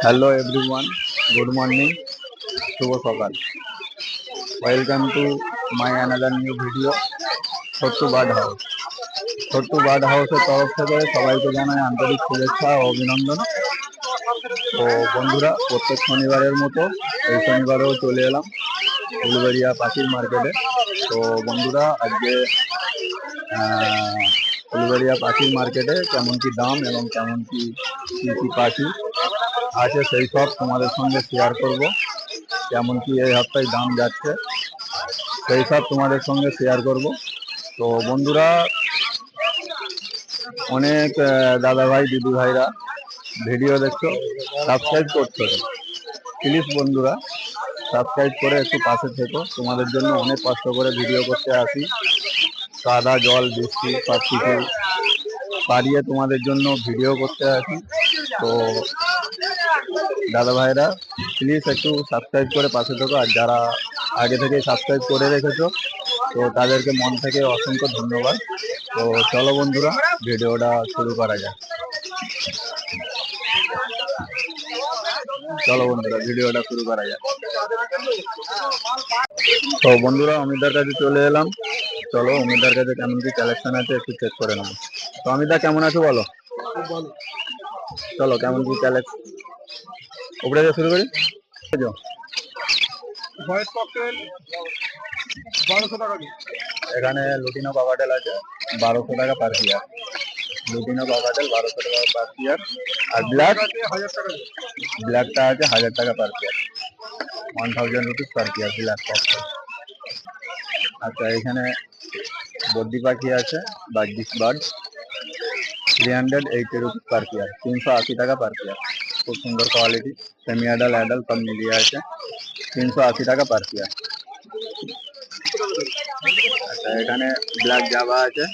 Hello everyone, good morning, শুভ সকাল। Welcome to my another new video Chhotu bird house. Chhotu bird হাউসের তরফ থেকে সবাইকে জানাই আন্তরিক শুভেচ্ছা ও অভিনন্দন। তো বন্ধুরা, প্রত্যেক শনিবারের মতো এই শনিবারেও চলে এলাম উলুবেড়িয়া পাখির মার্কেটে। তো বন্ধুরা, আজকে উলুবেড়িয়া পাখির মার্কেটে কেমন কি দাম এবং কেমন কি পাখি আছে সেই সব তোমাদের সঙ্গে শেয়ার করব। কেমন কি এই সপ্তাহে দাম যাচ্ছে সেই সব তোমাদের সঙ্গে শেয়ার করব। তো বন্ধুরা, অনেক দাদা ভাই দিদি ভাইরা ভিডিও দেখছো, সাবস্ক্রাইব করছো, প্লিজ বন্ধুরা সাবস্ক্রাইব করে একটু পাশে থেকো। তোমাদের জন্য অনেক কষ্ট করে ভিডিও করতে আসি, কাদা জল বৃষ্টি সব কিছু পারিয়ে তোমাদের জন্য ভিডিও করতে আসি। তো দাদা ভাইরা প্লিজ একটু সাবস্ক্রাইব করে পাশে থেকো, আর যারা আগে থেকে সাবস্ক্রাইব করে রেখেছো তো তাদেরকে মন থেকে অসংখ্য ধন্যবাদ। তো চলো বন্ধুরা, ভিডিওটা শুরু করা যাক। তো বন্ধুরা, অমিতার কাছে চলে এলাম। চলো অমিতার কাছে কেমন কি কালেকশন আছে একটু চেক করে নেবো। তো অমিতা, কেমন আছো বলো? চলো কেমন কি কালেকশন উপরে শুরু করি। এখানে লুটিনো কাকাটেল আছে 1200 টাকা পার পিয়ার। লুটিনো কাকাটেল 1200 টাকা পার পিয়ার। আর ব্ল্যাকটা আছে 1000 টাকা পার peer, 1000 rupees per peer black cockatiel. আচ্ছা, এখানে বদ্রি পাখি আছে বার্ডিস বার্ড 380 রুপিস পার পিয়ার, 380 টাকা পার পিয়ার। খুব সুন্দর কোয়ালিটি, সেমি অ্যাডাল অ্যাডাল সব মিলিয়ে আছে, 380 টাকা পার পিয়ার। আচ্ছা, এখানে ব্ল্যাক জাভা আছে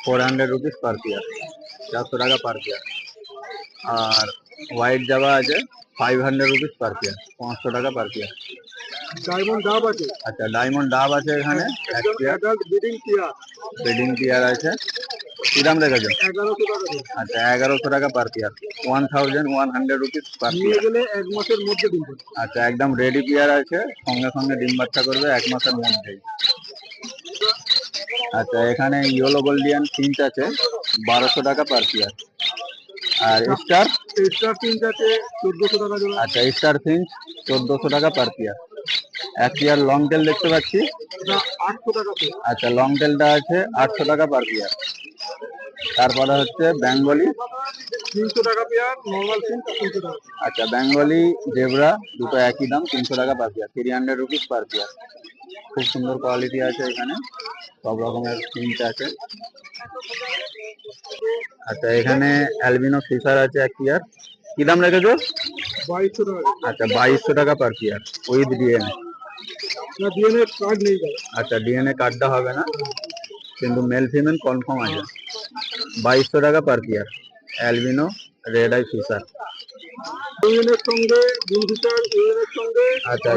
400 রুপিস পার পিয়ার, 400 টাকা পার পিয়ার। আর হোয়াইট জাভা আছে 500 রুপিস পার পিয়ার, 500 টাকা পার পিয়ার। ডায়মন্ড ডাব আছে। আচ্ছা, ডায়মন্ড ডাব আছে এখানে এক পেয়ার, ব্রিডিং পেয়ার আছে। কি দাম রেখেছো? 1100 টাকা। আচ্ছা, 1100 টাকা পার পেয়ার, 1100 রুপিস পার নিয়ে পেয়ার। গেলে 1 মাসের মধ্যে ডিম পাবে। আচ্ছা, একদম রেডি পেয়ার আছে, সঙ্গে সঙ্গে ডিম বাচ্চা করবে 1 মাসের মধ্যেই। আচ্ছা, এখানে ইয়েলো গোল্ডিয়ান ফিঞ্চ আছে 1200 টাকা পার পেয়ার। আর স্টার ফিঞ্চ আছে 1400 টাকা জোড়া। আচ্ছা, স্টার ফিঞ্চ 1400 টাকা পার পেয়ার। এক পেয়ার লং টেল দেখতে পাচ্ছি 800 টাকা। আচ্ছা, লং টেলটা আছে 800 টাকা পার পেয়ার। তারপরে হচ্ছে বেঙ্গলি 300 টাকা পেয়ার, নরমাল ফিঞ্চ 300 টাকা। আচ্ছা, বেঙ্গলি জেব্রা দুটো একই দাম, 300 টাকা per pair, 300 rupees per pair. খুব সুন্দর কোয়ালিটি আছে এখানে, সব রকমের ফিঞ্চ আছে। আচ্ছা, এখানে অ্যালবিনো ফিশার আছে এক পেয়ার। কি দাম রেখেছো? 2200 টাকা। আচ্ছা, 2200 টাকা পার পেয়ার উইথ ডিএনএ। না, ডিএনএ কার্ড নেই। আচ্ছা, ডিএনএ কার্ডটা হবে না, কিন্তু মেল ফিমেল কনফার্ম আছে। 2200 টাকা per pair albino red eye Fischer. ইউনিয়নের সঙ্গে গ্রিন ফিশার, ইউনিয়নের সঙ্গে আচ্ছা,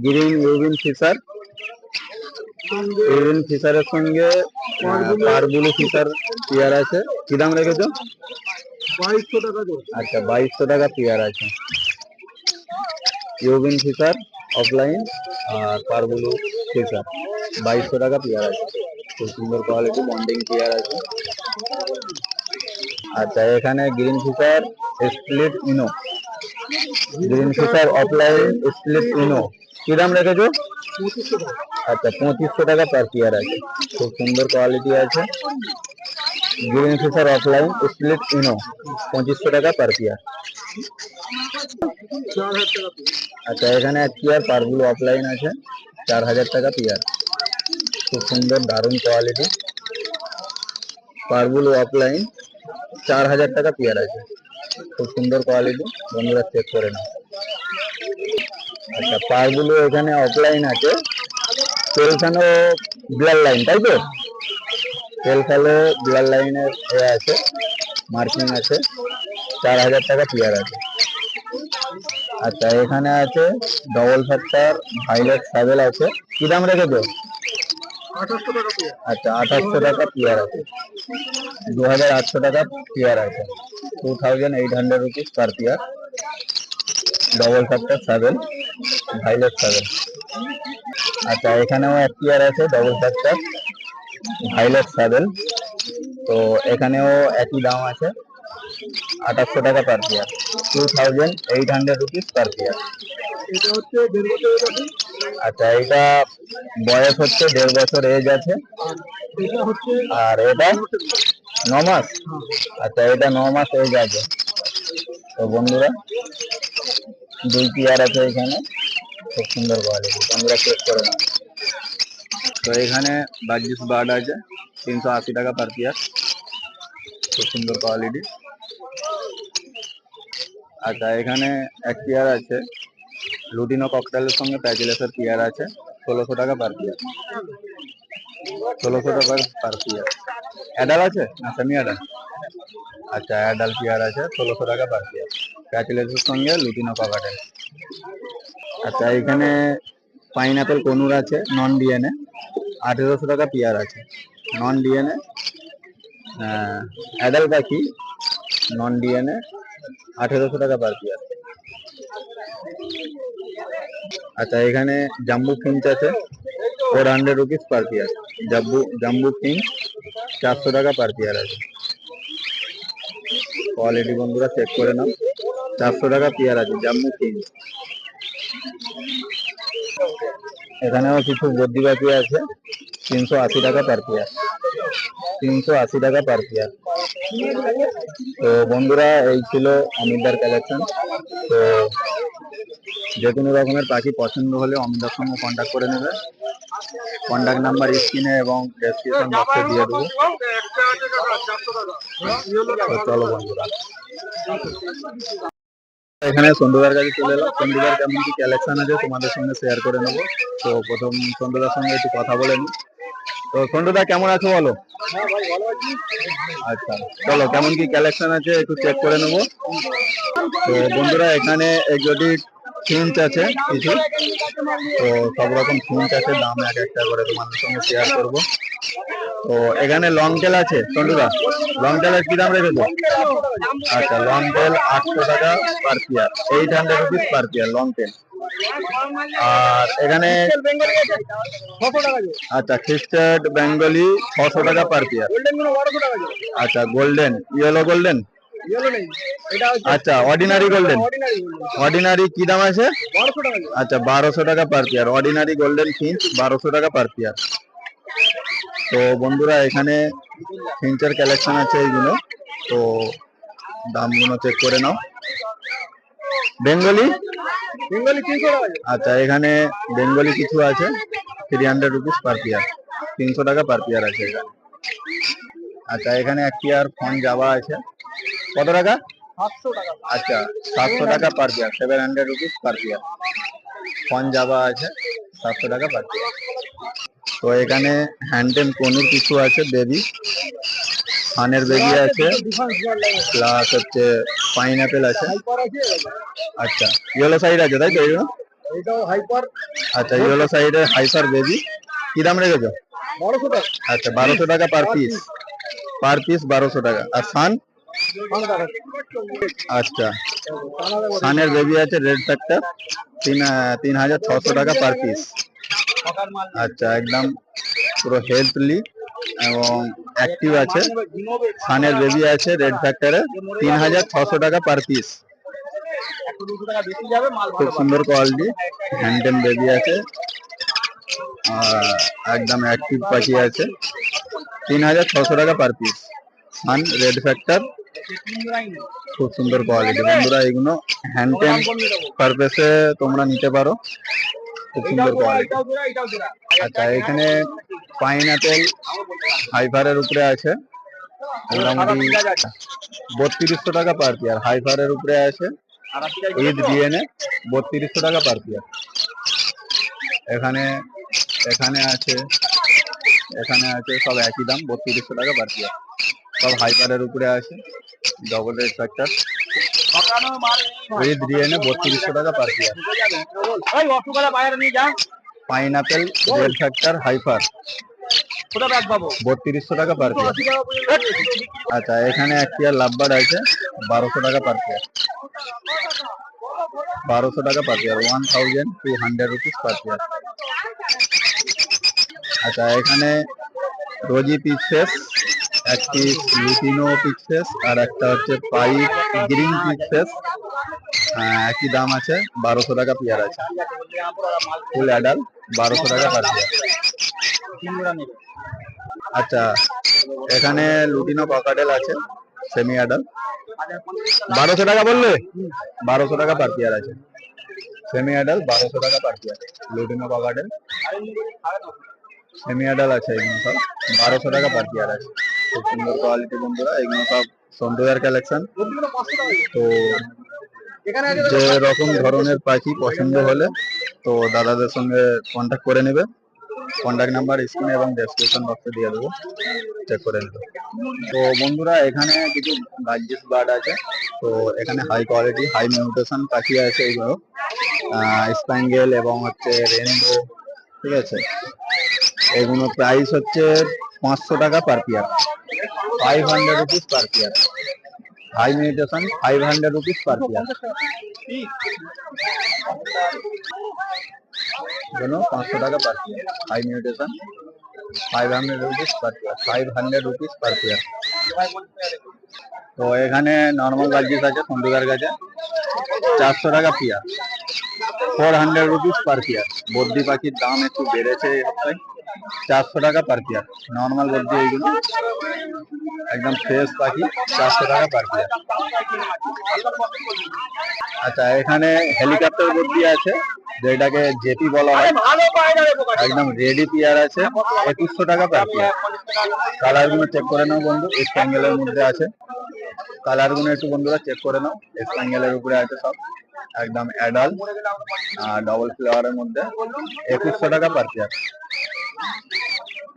গ্রিন ইউবিন ফিশার, ইউবিন ফিশারের সঙ্গে পারবুলু ফিশার পেয়ার আছে। কি দাম রেখেছো? 2200 টাকা। আচ্ছা, 2200 টাকা পেয়ার আছে ইউবিন ফিশার অফলাইন আর পারবুলু ফিশার, 2200 টাকা পেয়ার আছে। খুব সুন্দর কোয়ালিটি বন্ডিং পেয়ার আছে। আচ্ছা, এখানে গ্রিন ফিশার স্প্লিট ইনো, গ্রিন ফিশার অফলাইন স্প্লিট ইনো। কি দাম রেখেছো? 2500 টাকা। আচ্ছা, 2500 টাকা পার পেয়ার আছে। খুব সুন্দর কোয়ালিটি আছে গ্রিন ফিশার অফলাইন স্প্লিট ইনো, 2500 টাকা পার পেয়ার। 4000 টাকা। আচ্ছা, এখানে এক পেয়ার পারবুলু অফলাইন আছে 4000 টাকা পেয়ার। খুব সুন্দর দারুণ কোয়ালিটি পারবুলু অফলাইন 4000 টাকা পেয়ার আছে। খুব সুন্দর কোয়ালিটি, বন্ধুরা চেক করে নাও। আচ্ছা, পারগুলো এখানে অফলাইন আছে, তেলখানো ব্লার লাইন, তাই তো? তেলখালো ব্লার লাইনের আছে, মার্কিং আছে, 4000 টাকা পেয়ার আছে। আচ্ছা, এখানে আছে ডবল ফ্যাক্টর ভাইলেট সাবেল আছে। কি দাম রেখেছো? 2800 টাকা পেয়ার। আচ্ছা, 2800 টাকা পেয়ার আছে, 2800 টাকা পেয়ার আছে, 2800 rupees per pair. Double factor 7, violate 7। আচ্ছা, এখানেও এক পেয়ার আছে ডবল ফ্যাক্টর ভাইলেট 7। তো এখানেও একই দাম আছে, 2800 টাকা per pair, 2800 rupees per pair. এটা হচ্ছে 1.5 বছরের গাভী, আচ্ছা, এটা বয়স হচ্ছে 1.5 বছর এজ আছে, এটা হচ্ছে আর এটা 9 মাস। আচ্ছা, এটা 9 মাস এজ আছে। তো বন্ধুরা, দুই পেয়ার আছে এখানে, খুব সুন্দর কোয়ালিটি, বন্ধুরা চেক করে নাও। তো এখানে বার্জিস বার্ড আছে 380 টাকা পার পেয়ার, খুব সুন্দর কোয়ালিটি। আচ্ছা, এখানে এক পেয়ার আছে লুটিনো ককটেলের সঙ্গে প্যাচিলেসের পেয়ার আছে, 1600 টাকা পার পেয়ার, 1600 টাকা পার পেয়ার। অ্যাডাল আছে না সেমি অ্যাডাল? আচ্ছা, অ্যাডাল পেয়ার আছে 1600 টাকা পার পেয়ার, প্যাচিলেসের সঙ্গে লুটিনো ককাটেল। আচ্ছা, এখানে পাইনাপেল কনুর আছে নন ডিএনএ, 1800 টাকা পেয়ার আছে, নন ডিএনএ অ্যাডাল পাখি, নন ডিএনএ, 1800 টাকা পার পেয়ার। আচ্ছা, এখানে জাম্বু ফিঞ্চ আছে 400 রুপিস পার পেয়ার, জাম্বু ফিঞ্চ 400 টাকা পার পেয়ার আছে। কোয়ালিটি বন্ধুরা চেক করে নাও, 400 টাকা পেয়ার আছে জাম্বু ফিঞ্চ। এখানেও কিছু বদ্রি পাখি আছে 380 টাকা পার পেয়ার, 380 টাকা পার পেয়ার। তো বন্ধুরা, এই ছিল অমিতদার কালেকশন। তো যে কোনো রকমের পাখি পছন্দ হলে অমিতদার সঙ্গে কন্ট্যাক্ট করে নেবে, কন্ট্যাক্ট নাম্বার স্ক্রিনে এবং ডেসক্রিপশন বক্সে দিয়ে দেবো। তো চলো বন্ধুরা, এখানে সন্ধ্যুদার কাছে চলে এলাম। সন্ধ্যুদার কেমন কি কালেকশন আছে তোমাদের সঙ্গে শেয়ার করে নেবো। তো প্রথম সন্ধ্যুদার সঙ্গে একটু কথা বলে নি। তো সন্ধ্যুদা কেমন আছো বলো? আচ্ছা, চলো কেমন কি কালেকশন আছে একটু চেক করে নেবো। তো বন্ধুরা, এখানে এক্সোটিক ফিঞ্চ আছে কিছু, তো সব রকম ফিঞ্চ আছে, দাম এক একটা করে তোমাদের সঙ্গে শেয়ার করব। তো এখানে লং টেল আছে সন্ধ্যুদা, লং টেলের কি দাম রেখেছো? আচ্ছা, লং টেল 800 টাকা per pair, 800 rupees per pair long tail. আর এখানে আচ্ছা, খ্রিস্টার্ড বেঙ্গলি 600 টাকা পার পেয়ার। আচ্ছা, গোল্ডেন, ইয়েলো গোল্ডেন, আচ্ছা অর্ডিনারি গোল্ডেন, অর্ডিনারি কি দাম আছে? আচ্ছা, 1200 টাকা per pair, ordinary golden finch 1200 টাকা পার পেয়ার। তো বন্ধুরা, এখানে ফিঞ্চের কালেকশন আছে এইগুলো, তো দামগুলো চেক করে নাও। বেঙ্গলি, আচ্ছা, এখানে বেঙ্গলি কিছু আছে 300 রুপিস পার পেয়ার, 300 টাকা পার পেয়ার আছে এখানে। আচ্ছা, এখানে এক পেয়ার ফন জাভা আছে, কত টাকা? আচ্ছা, 700 টাকা per pair, 700 rupees per pair. Fawn Java আছে 700 টাকা পার পেয়ার। তো এখানে হ্যান্ডটেম কনুর কিছু আছে, বেবি ফানের বেবি আছে, প্লাস হচ্ছে পাইনাপেল আছে। আচ্ছা, ইয়েলো সাইড আছে তাই তো? আচ্ছা, ইয়েলো সাইডের হাইপার বেবি কি দাম রেখেছো? আচ্ছা, 1200 টাকা পার পিস, পার পিস 1200 টাকা। আর সান? আচ্ছা, সানের বেবি আছে রেড ফ্যাক্টর 3600 টাকা পার পিস। আচ্ছা, একদম পুরো হেলথলি এবং অ্যাক্টিভ আছে, সানের বেবি আছে রেড ফ্যাক্টরে 3600 টাকা পার পিস, খুব সুন্দর কোয়ালিটি। হ্যান্ডটেম বেবি আছে, একদম অ্যাক্টিভ পাখি আছে, 3600 টাকা পার পিস, সান রেড ফ্যাক্টর, খুব সুন্দর কোয়ালিটি। বন্ধুরা, এগুলো হ্যান্ডটেম পারপাসে তোমরা নিতে পারো, খুব সুন্দর কোয়ালিটি। আচ্ছা, এখানে পাইনাপেল হাইফারের উপরে আছে, মোটামুটি 3200 টাকা পার পেয়ার, হাইফারের উপরে আছে উইথ ডিএনএ, 3200 টাকা পার পেয়ার। এখানে এখানে আছে সব একই দাম, 3200 টাকা পার পেয়ার, সব হাইপারের উপরে আছে, double red factor with DNA, 3200 টাকা per pair. Pineapple red factor hyper 3200 টাকা পার পেয়ার। আচ্ছা, এখানে এক পেয়ার লাভবার্ড আছে 1200 টাকা পার পেয়ার। 1200 টাকা per pair, 1200 rupees per pair. আচ্ছা, এখানে রোজি পিসেস, এক পিস লুটিনো পিসেস, আর একটা হচ্ছে পাইপ গ্রিন পিসেস। একই দাম আছে, 1200 টাকা পেয়ার আছে। ফুল অ্যাডাল্ট 1200 টাকা পার পেয়ার। আচ্ছা, এখানে লুটিনো ককাটেল আছে সেমি অ্যাডাল্ট, 1200 টাকা বললে, 1200 টাকা পার পেয়ার আছে। সেমি অ্যাডাল্ট 1200 টাকা per pair. Lutino cockatiel semi adult আছে, এগুলো সব 1200 টাকা পার পেয়ার আছে। খুব সুন্দর কোয়ালিটি বন্ধুরা, এগুলো সব সন্ধ্যের কালেকশন। তো যে রকম ধরনের পাখি পছন্দ হলে তো দাদাদের সঙ্গে কন্ট্যাক্ট করে নেবে। কন্ট্যাক্ট নাম্বার স্ক্রিনে এবং ডেসক্রিপশন বক্সে দিয়ে দেবো, চেক করে নেবে। তো বন্ধুরা, এখানে কিছু বার্জিস বার্ড আছে। তো এখানে হাই কোয়ালিটি হাই মিউটেশন পাখি আছে, এইগুলো স্প্যাঙ্গেল এবং হচ্ছে রেনবো, ঠিক আছে। এগুলো প্রাইস হচ্ছে 500 টাকা per pair, 500 rupees per pair. High mutation 500 rupees per pair, 500 টাকা per pair. High mutation 500 rupees per pair, 500 rupees per pair. তো এখানে নর্মাল বার্জিস আছে সন্ধ্যের কাছে, 400 টাকা পেয়ার, 400 রুপিস পার পেয়ার। বদ্রি পাখির দাম একটু বেড়েছে এই সপ্তাহে, 400 টাকা পার পেয়ার। নর্মাল বদ্রি এইগুলো একদম ফ্রেশ পাখি, 400 টাকা পার পেয়ার। আচ্ছা, এখানে হেলিকপ্টার বদ্রি আছে, যেটাকে জেপি বলা হয়, একদম রেডি পেয়ার আছে, 2100 টাকা পার পেয়ার। কালার গুলো চেক করে নাও বন্ধু, স্প্যাঙ্গেলের মধ্যে আছে। কালার গুলো একটু বন্ধুরা চেক করে নাও, স্প্যাঙ্গেলের উপরে আছে সব, একদম অ্যাডাল্ট ডবল ফ্লেওয়ারের মধ্যে, 2100 টাকা per pair,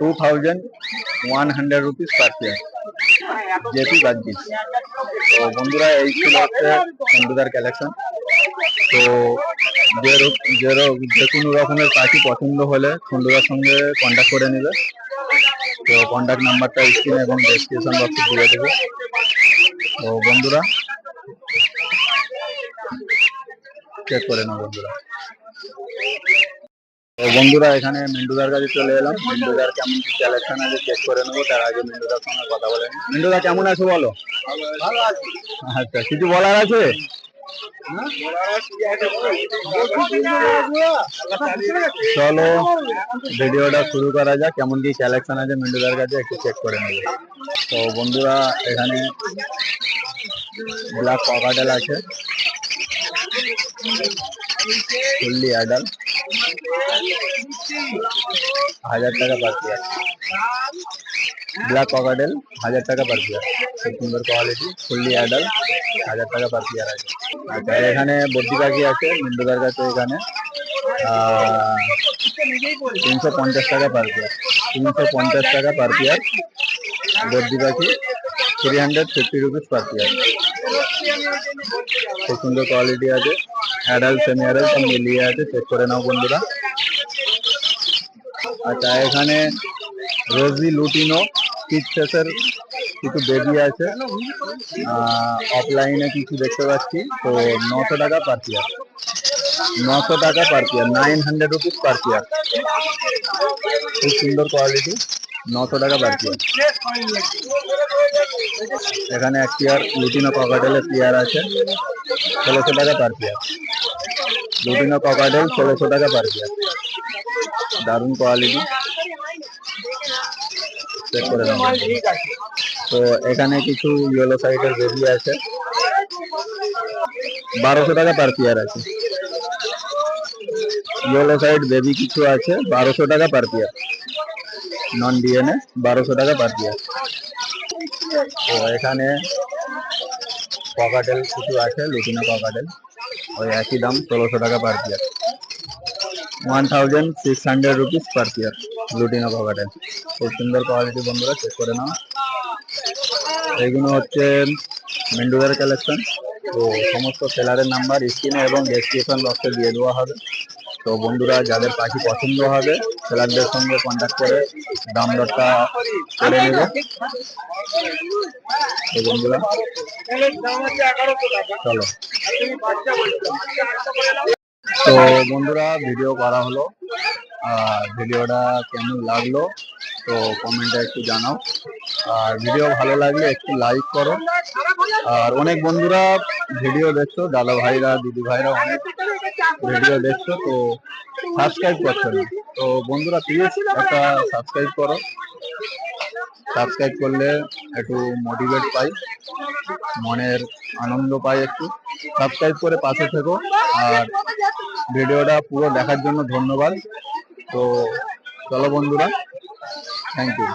2100 rupees per pair, JP budgies. তো বন্ধুরা, এই ছিল হচ্ছে সন্ধ্যের কালেকশন। তো যে কোনো রকমের পাখি পছন্দ হলে সন্ধ্যের সঙ্গে কন্ট্যাক্ট করে নেবে। তো কন্ট্যাক্ট নাম্বারটা স্ক্রিনে এবং ডেসক্রিপশন বক্সে দিয়ে দেবো। তো বন্ধুরা, চেক করে নাও বন্ধুরা। তো বন্ধুরা, এখানে মিন্টুদার কাছে চলে এলাম। মিন্টুদার কেমন কি কালেকশন আছে চেক করে নেবো, তার আগে মিন্টুদার সঙ্গে কথা বলে নিই। মিন্টুদা কেমন আছো বলো? আচ্ছা, কিছু বলার আছে? চলো ভিডিওটা শুরু করা যাক। কেমন কি কালেকশন আছে মিন্টুদার কাছে একটু চেক করে নেবো। তো বন্ধুরা, এখানে ব্ল্যাক ককাটেল আছে, ফুললি অ্যাডাল্ট, 1000 টাকা পার পেয়ার। ব্ল্যাক ককাটেল 1000 টাকা পার পেয়ার, খুব সুন্দর কোয়ালিটি, ফুললি অ্যাডাল্ট, 1000 টাকা পার পেয়ার আছে। আচ্ছা, এখানে বদ্রি পাখি আছে মিন্টুদার কাছে, এখানে 350 টাকা পার পেয়ার, 350 টাকা পার পেয়ার বদ্রি পাখি, 350 রুপিস পার পেয়ার। খুব সুন্দর কোয়ালিটি আছে, অ্যাডাল্ট সেমি অ্যাডাল্ট সব মিলিয়ে আছে, চেক করে নাও বন্ধুরা। আচ্ছা, এখানে রোজি লুটিনো পিসেসের কিছু বেবি আছে, অফলাইনে কিছু দেখতে পাচ্ছি। তো 900 টাকা পার পেয়ার, 900 টাকা per pair, 900 rupees per pair. খুব সুন্দর কোয়ালিটি, 900 টাকা পার পেয়ার। এখানে এক পেয়ার লুটিনো ককাটেলের পেয়ার আছে, 1600 টাকা পার পেয়ার। লুটিনো ককাটেল 1600 টাকা পার পেয়ার, দারুণ কোয়ালিটি, চেক করে নাও। তো এখানে কিছু ইয়েলো সাইডের বেবি আছে, 1200 টাকা পার পেয়ার আছে। ইয়েলো সাইড বেবি কিছু আছে, 1200 টাকা পার পেয়ার, নন ডিএনএ, 1200 টাকা পার পেয়ার। তো এখানে ককাটেল কিছু আছে, লুটিনো ককাটেল, ওই একই দাম, 1600 টাকা per pair, 1600 rupees per pair, lutino cockatiel. খুব সুন্দর কোয়ালিটি বন্ধুরা, চেক করে নাও। এইগুলো হচ্ছে মিন্টুদার কালেকশন। তো সমস্ত সেলারের নাম্বার স্ক্রিনে এবং ডেসক্রিপশন বক্সে দিয়ে দেওয়া হবে। তো বন্ধুরা যাদের পাখি পছন্দ হবে সেলারদের সঙ্গে কন্ট্যাক্ট করে দাম দরটা করে নেবে। তো বন্ধুরা চলো, তো বন্ধুরা ভিডিও করা হলো, আর ভিডিওটা কেমন লাগলো তো কমেন্টে একটু জানাও, আর ভিডিও ভালো লাগলে একটু লাইক করো। আর অনেক বন্ধুরা ভিডিও দেখছো, দাদা ভাইরা দিদি ভাইরা অনেক ভিডিও দেখছো, তো সাবস্ক্রাইব করছো না। তো বন্ধুরা প্লিজ একটা সাবস্ক্রাইব করো, সাবস্ক্রাইব করলে একটু মোটিভেট পাই, মনের আনন্দ পাই একটু। সাবস্ক্রাইব করে পাশে থেকো, আর ভিডিওটা পুরো দেখার জন্য ধন্যবাদ। তো চলো বন্ধুরা, থ্যাংক ইউ।